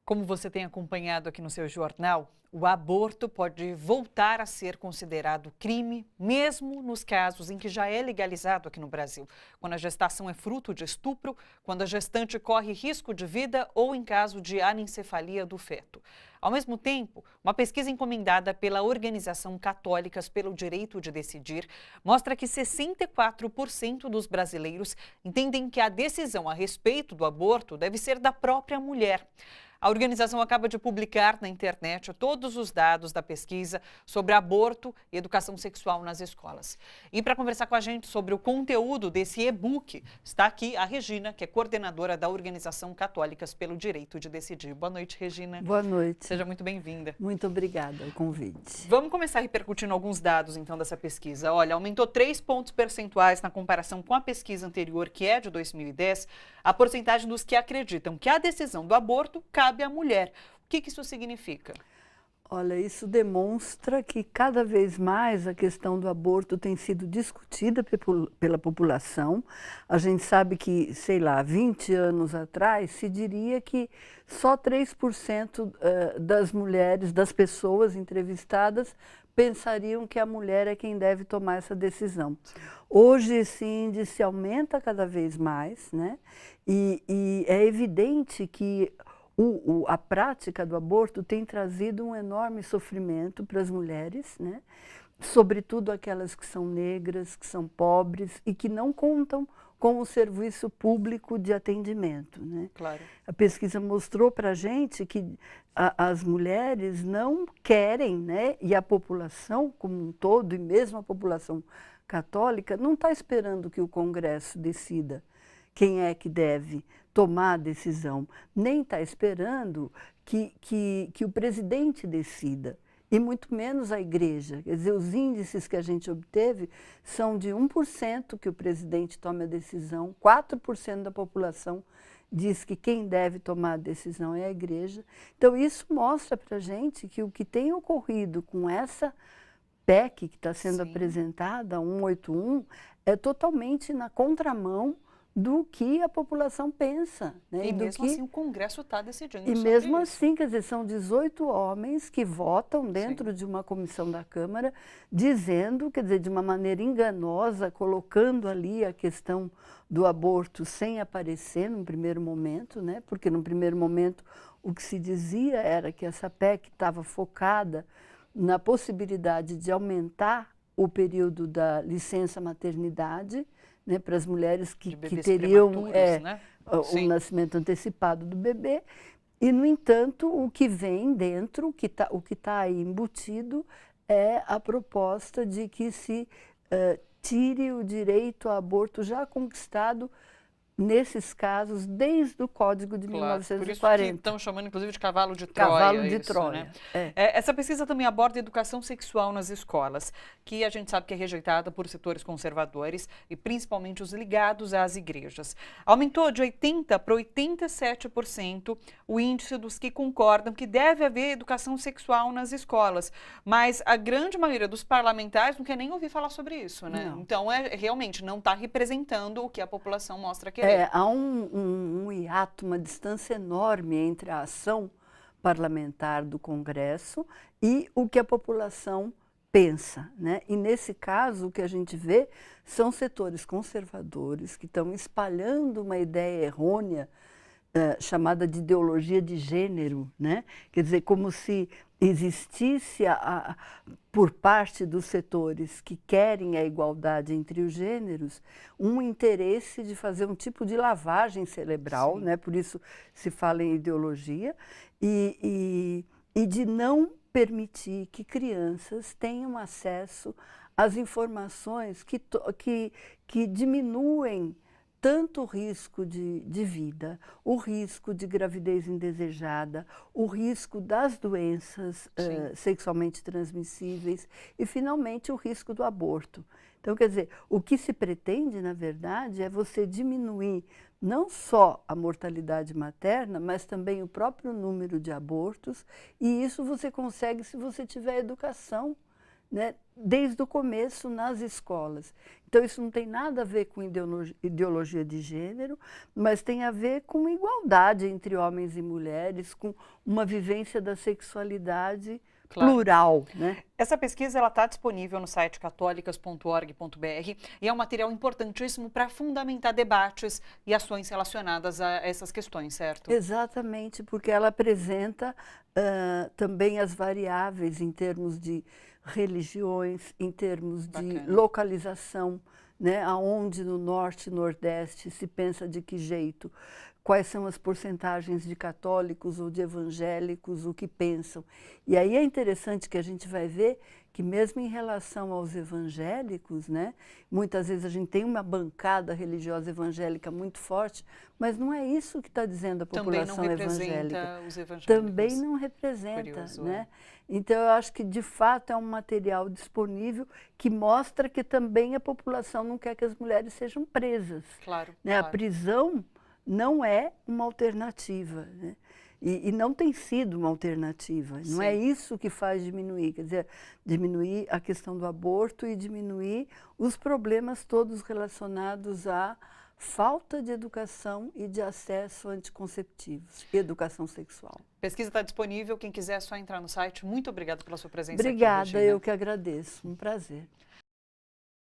Como você tem acompanhado aqui no seu jornal, o aborto pode voltar a ser considerado crime, mesmo nos casos em que já é legalizado aqui no Brasil, quando a gestação é fruto de estupro, quando a gestante corre risco de vida ou em caso de anencefalia do feto. Ao mesmo tempo, uma pesquisa encomendada pela Organização Católicas pelo Direito de Decidir mostra que 64% dos brasileiros entendem que a decisão a respeito do aborto deve ser da própria mulher. A organização acaba de publicar na internet todos os dados da pesquisa sobre aborto e educação sexual nas escolas. E para conversar com a gente sobre o conteúdo desse e-book, está aqui a Regina, que é coordenadora da Organização Católicas pelo Direito de Decidir. Boa noite, Regina. Boa noite. Seja muito bem-vinda. Muito obrigada pelo convite. Vamos começar repercutindo alguns dados, então, dessa pesquisa. Olha, aumentou 3 pontos percentuais na comparação com a pesquisa anterior, que é de 2010, a porcentagem dos que acreditam que a decisão do aborto cabe à mulher. O que isso significa? Olha, isso demonstra que cada vez mais a questão do aborto tem sido discutida pela população. A gente sabe que, sei lá, 20 anos atrás, se diria que só 3% das mulheres, das pessoas entrevistadas, pensariam que a mulher é quem deve tomar essa decisão. Hoje esse índice aumenta cada vez mais, né? E é evidente que a prática do aborto tem trazido um enorme sofrimento para as mulheres, né? Sobretudo aquelas que são negras, que são pobres e que não contam com o serviço público de atendimento, né? Claro. A pesquisa mostrou para a gente que as mulheres não querem, né? E a população como um todo, e mesmo a população católica, não está esperando que o Congresso decida quem é que deve tomar a decisão, nem está esperando que o presidente decida, e muito menos a igreja. Quer dizer, os índices que a gente obteve são de 1% que o presidente tome a decisão, 4% da população diz que quem deve tomar a decisão é a igreja. Então, isso mostra para a gente que o que tem ocorrido com essa PEC que está sendo apresentada, a 181, é totalmente na contramão do que a população pensa, né? E mesmo assim o Congresso está decidindo sobre isso. E mesmo isso. assim, quer dizer, são 18 homens que votam dentro de uma comissão da Câmara, dizendo, quer dizer, de uma maneira enganosa, colocando ali a questão do aborto sem aparecer num primeiro momento, né? Porque no primeiro momento o que se dizia era que essa PEC estava focada na possibilidade de aumentar o período da licença maternidade, né, para as mulheres que teriam né? o nascimento antecipado do bebê. E, no entanto, o que vem dentro, o que tá aí embutido, é a proposta de que se tire o direito ao aborto já conquistado nesses casos, desde o Código de 1940. Por isso que estão chamando, inclusive, de cavalo de Troia. Cavalo de isso, Troia. Né? Essa pesquisa também aborda a educação sexual nas escolas, que a gente sabe que é rejeitada por setores conservadores e principalmente os ligados às igrejas. Aumentou de 80% para 87% o índice dos que concordam que deve haver educação sexual nas escolas. Mas a grande maioria dos parlamentares não quer nem ouvir falar sobre isso, né? Não. Então, realmente não está representando o que a população mostra que há um hiato, uma distância enorme entre a ação parlamentar do Congresso e o que a população pensa, né? E nesse caso, o que a gente vê são setores conservadores que estão espalhando uma ideia errônea chamada de ideologia de gênero, né? Quer dizer, como se existisse por parte dos setores que querem a igualdade entre os gêneros, um interesse de fazer um tipo de lavagem cerebral, né? Por isso se fala em ideologia, e de não permitir que crianças tenham acesso às informações que diminuem tanto o risco de vida, o risco de gravidez indesejada, o risco das doenças sexualmente transmissíveis e, finalmente, o risco do aborto. Então, quer dizer, o que se pretende, na verdade, é você diminuir não só a mortalidade materna, mas também o próprio número de abortos, e isso você consegue se você tiver educação né, desde o começo nas escolas. Então, isso não tem nada a ver com ideologia de gênero, mas tem a ver com igualdade entre homens e mulheres, com uma vivência da sexualidade plural, né? Essa pesquisa está disponível no site catolicas.org.br e é um material importantíssimo para fundamentar debates e ações relacionadas a essas questões, certo? Exatamente, porque ela apresenta também as variáveis em termos de religiões, em termos de localização, né? Aonde no norte e nordeste se pensa de que jeito, quais são as porcentagens de católicos ou de evangélicos, o que pensam. E aí é interessante que a gente vai ver que mesmo em relação aos evangélicos, né, muitas vezes a gente tem uma bancada religiosa evangélica muito forte, mas não é isso que está dizendo a população evangélica. Os evangélicos. Também não representa. Curioso, né? Então, eu acho que, de fato, é um material disponível que mostra que também a população não quer que as mulheres sejam presas. Claro, né? A prisão não é uma alternativa, né? E não tem sido uma alternativa. Sim. Não é isso que faz diminuir, quer dizer, diminuir a questão do aborto e diminuir os problemas todos relacionados à falta de educação e de acesso a anticonceptivos e educação sexual. A pesquisa está disponível, quem quiser é só entrar no site. Muito obrigada pela sua presença aqui, Regina. Obrigada, eu que agradeço. Um prazer.